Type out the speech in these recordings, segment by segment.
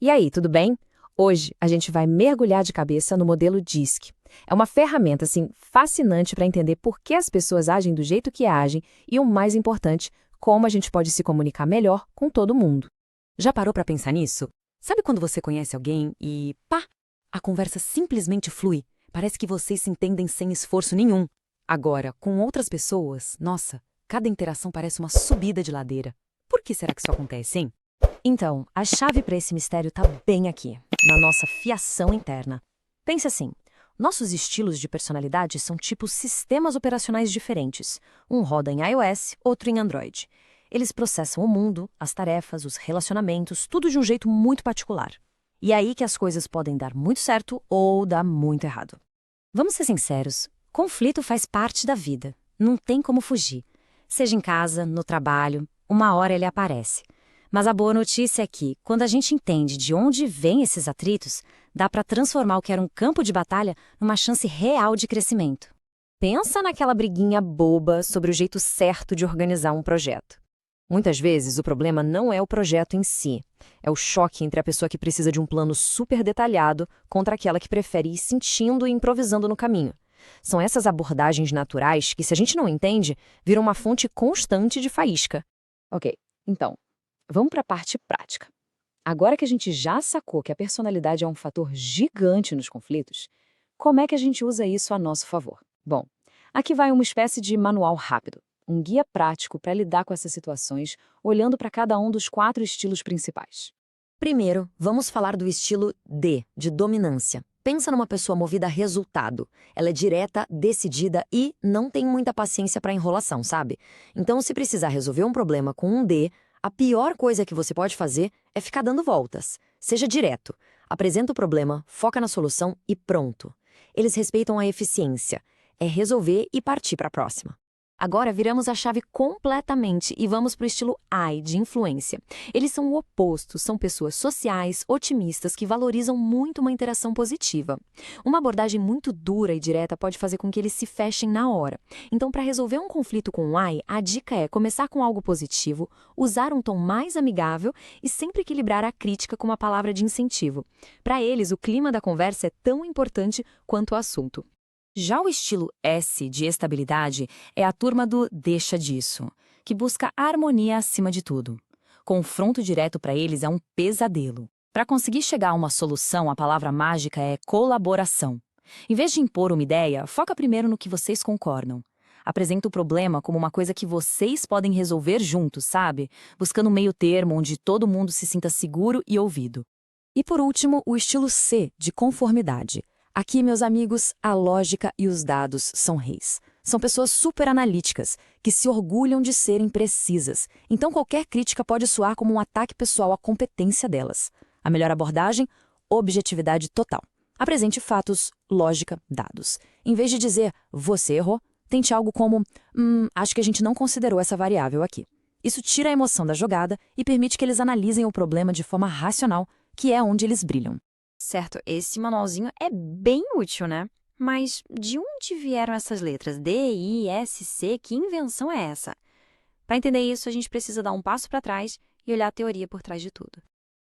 E aí, tudo bem? Hoje a gente vai mergulhar de cabeça no modelo DISC. É uma ferramenta assim fascinante para entender por que as pessoas agem do jeito que agem e, o mais importante, como a gente pode se comunicar melhor com todo mundo. Já parou pra pensar nisso? Sabe quando você conhece alguém e, pá, a conversa simplesmente flui? Parece que vocês se entendem sem esforço nenhum. Agora, com outras pessoas, nossa, cada interação parece uma subida de ladeira. Por que será que isso acontece, hein? Então, a chave para esse mistério está bem aqui, na nossa fiação interna. Pense assim, nossos estilos de personalidade são tipo sistemas operacionais diferentes. Um roda em iOS, outro em Android. Eles processam o mundo, as tarefas, os relacionamentos, tudo de um jeito muito particular. E é aí que as coisas podem dar muito certo ou dar muito errado. Vamos ser sinceros, conflito faz parte da vida, não tem como fugir. Seja em casa, no trabalho, uma hora ele aparece. Mas a boa notícia é que, quando a gente entende de onde vêm esses atritos, dá para transformar o que era um campo de batalha numa chance real de crescimento. Pensa naquela briguinha boba sobre o jeito certo de organizar um projeto. Muitas vezes, o problema não é o projeto em si. É o choque entre a pessoa que precisa de um plano super detalhado contra aquela que prefere ir sentindo e improvisando no caminho. São essas abordagens naturais que, se a gente não entende, viram uma fonte constante de faísca. Ok, então, vamos para a parte prática. Agora que a gente já sacou que a personalidade é um fator gigante nos conflitos, como é que a gente usa isso a nosso favor? Bom, aqui vai uma espécie de manual rápido, um guia prático para lidar com essas situações, olhando para cada um dos 4 estilos principais. Primeiro, vamos falar do estilo D, de dominância. Pensa numa pessoa movida a resultado. Ela é direta, decidida e não tem muita paciência para enrolação, sabe? Então, se precisar resolver um problema com um D, a pior coisa que você pode fazer é ficar dando voltas. Seja direto. Apresenta o problema, foca na solução e pronto. Eles respeitam a eficiência. É resolver e partir para a próxima. Agora viramos a chave completamente e vamos para o estilo I, de influência. Eles são o oposto, são pessoas sociais, otimistas, que valorizam muito uma interação positiva. Uma abordagem muito dura e direta pode fazer com que eles se fechem na hora. Então, para resolver um conflito com o I, a dica é começar com algo positivo, usar um tom mais amigável e sempre equilibrar a crítica com uma palavra de incentivo. Para eles, o clima da conversa é tão importante quanto o assunto. Já o estilo S, de estabilidade, é a turma do deixa disso, que busca harmonia acima de tudo. Confronto direto para eles é um pesadelo. Para conseguir chegar a uma solução, a palavra mágica é colaboração. Em vez de impor uma ideia, foca primeiro no que vocês concordam. Apresenta o problema como uma coisa que vocês podem resolver juntos, sabe? Buscando um meio termo onde todo mundo se sinta seguro e ouvido. E por último, o estilo C, de conformidade. Aqui, meus amigos, a lógica e os dados são reis. São pessoas super analíticas, que se orgulham de serem precisas. Então, qualquer crítica pode soar como um ataque pessoal à competência delas. A melhor abordagem? Objetividade total. Apresente fatos, lógica, dados. Em vez de dizer, você errou, tente algo como, acho que a gente não considerou essa variável aqui. Isso tira a emoção da jogada e permite que eles analisem o problema de forma racional, que é onde eles brilham. Certo, esse manualzinho é bem útil, né? Mas de onde vieram essas letras? D, I, S, C? Que invenção é essa? Para entender isso, a gente precisa dar um passo para trás e olhar a teoria por trás de tudo.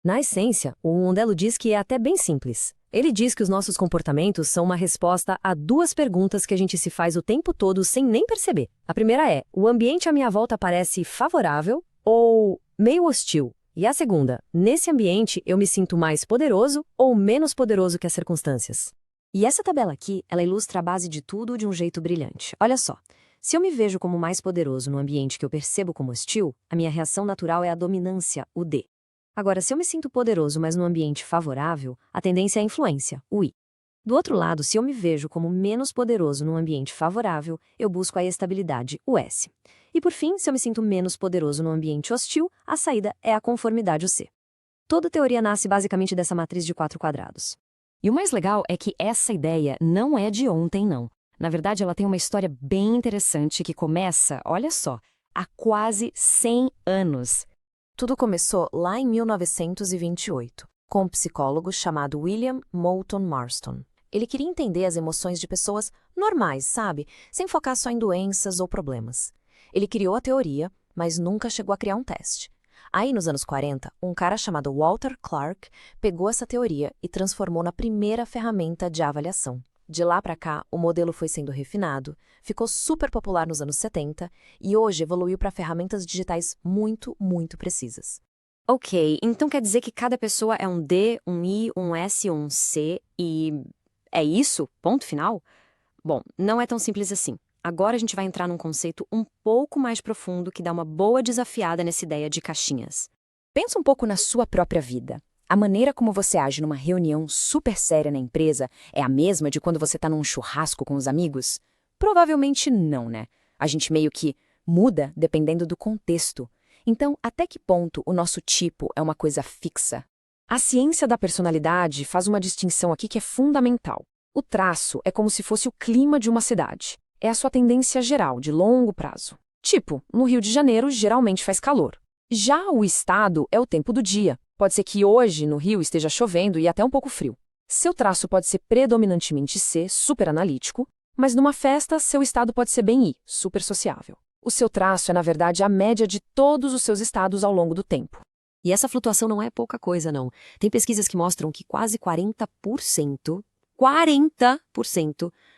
Na essência, o modelo diz que é até bem simples. Ele diz que os nossos comportamentos são uma resposta a 2 perguntas que a gente se faz o tempo todo sem nem perceber. A primeira é, o ambiente à minha volta parece favorável ou meio hostil? E a segunda, nesse ambiente eu me sinto mais poderoso ou menos poderoso que as circunstâncias? E essa tabela aqui, ela ilustra a base de tudo de um jeito brilhante. Olha só, se eu me vejo como mais poderoso no ambiente que eu percebo como hostil, a minha reação natural é a dominância, o D. Agora, se eu me sinto poderoso, mas no ambiente favorável, a tendência é a influência, o I. Do outro lado, se eu me vejo como menos poderoso num ambiente favorável, eu busco a estabilidade, o S. E por fim, se eu me sinto menos poderoso no ambiente hostil, a saída é a conformidade, o C. Toda teoria nasce basicamente dessa matriz de 4 quadrados. E o mais legal é que essa ideia não é de ontem, não. Na verdade, ela tem uma história bem interessante que começa, olha só, há quase 100 anos. Tudo começou lá em 1928, com um psicólogo chamado William Moulton Marston. Ele queria entender as emoções de pessoas normais, sabe? Sem focar só em doenças ou problemas. Ele criou a teoria, mas nunca chegou a criar um teste. Aí, nos anos 40, um cara chamado Walter Clark pegou essa teoria e transformou na primeira ferramenta de avaliação. De lá para cá, o modelo foi sendo refinado, ficou super popular nos anos 70 e hoje evoluiu para ferramentas digitais muito, muito precisas. Ok, então quer dizer que cada pessoa é um D, um I, um S ou um C e é isso? Ponto final? Bom, não é tão simples assim. Agora a gente vai entrar num conceito um pouco mais profundo que dá uma boa desafiada nessa ideia de caixinhas. Pensa um pouco na sua própria vida. A maneira como você age numa reunião super séria na empresa é a mesma de quando você está num churrasco com os amigos? Provavelmente não, né? A gente meio que muda dependendo do contexto. Então, até que ponto o nosso tipo é uma coisa fixa? A ciência da personalidade faz uma distinção aqui que é fundamental. O traço é como se fosse o clima de uma cidade. É a sua tendência geral, de longo prazo. Tipo, no Rio de Janeiro geralmente faz calor. Já o estado é o tempo do dia. Pode ser que hoje no Rio esteja chovendo e até um pouco frio. Seu traço pode ser predominantemente C, super analítico, mas numa festa seu estado pode ser bem I, super sociável. O seu traço é, na verdade, a média de todos os seus estados ao longo do tempo. E essa flutuação não é pouca coisa, não. Tem pesquisas que mostram que quase 40%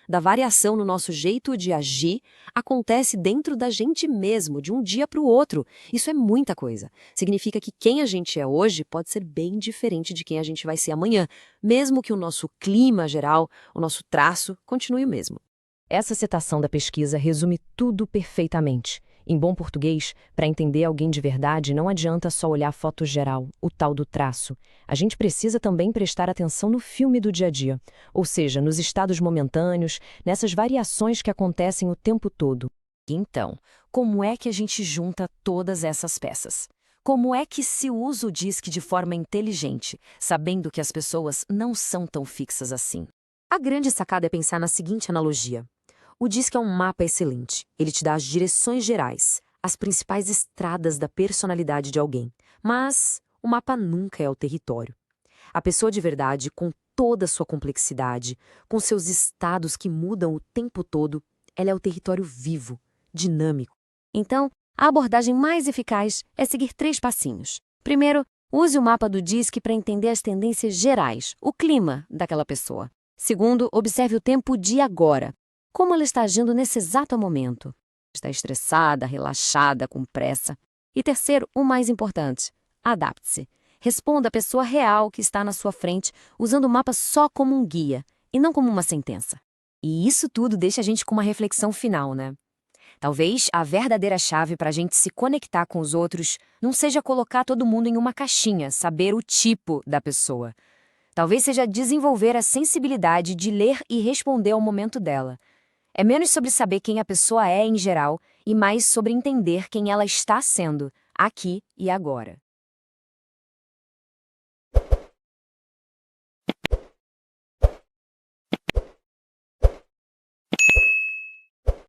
da variação no nosso jeito de agir acontece dentro da gente mesmo, de um dia para o outro. Isso é muita coisa. Significa que quem a gente é hoje pode ser bem diferente de quem a gente vai ser amanhã, mesmo que o nosso clima geral, o nosso traço, continue o mesmo. Essa citação da pesquisa resume tudo perfeitamente. Em bom português, para entender alguém de verdade, não adianta só olhar a foto geral, o tal do traço. A gente precisa também prestar atenção no filme do dia a dia, ou seja, nos estados momentâneos, nessas variações que acontecem o tempo todo. Então, como é que a gente junta todas essas peças? Como é que se usa o DISC de forma inteligente, sabendo que as pessoas não são tão fixas assim? A grande sacada é pensar na seguinte analogia. O DISC é um mapa excelente. Ele te dá as direções gerais, as principais estradas da personalidade de alguém. Mas o mapa nunca é o território. A pessoa de verdade, com toda a sua complexidade, com seus estados que mudam o tempo todo, ela é o território vivo, dinâmico. Então, a abordagem mais eficaz é seguir 3 passinhos. Primeiro, use o mapa do DISC para entender as tendências gerais, o clima daquela pessoa. Segundo, observe o tempo de agora. Como ela está agindo nesse exato momento? Está estressada, relaxada, com pressa? E terceiro, o mais importante, adapte-se. Responda à pessoa real que está na sua frente, usando o mapa só como um guia, e não como uma sentença. E isso tudo deixa a gente com uma reflexão final, né? Talvez a verdadeira chave para a gente se conectar com os outros não seja colocar todo mundo em uma caixinha, saber o tipo da pessoa. Talvez seja desenvolver a sensibilidade de ler e responder ao momento dela. É menos sobre saber quem a pessoa é em geral e mais sobre entender quem ela está sendo, aqui e agora.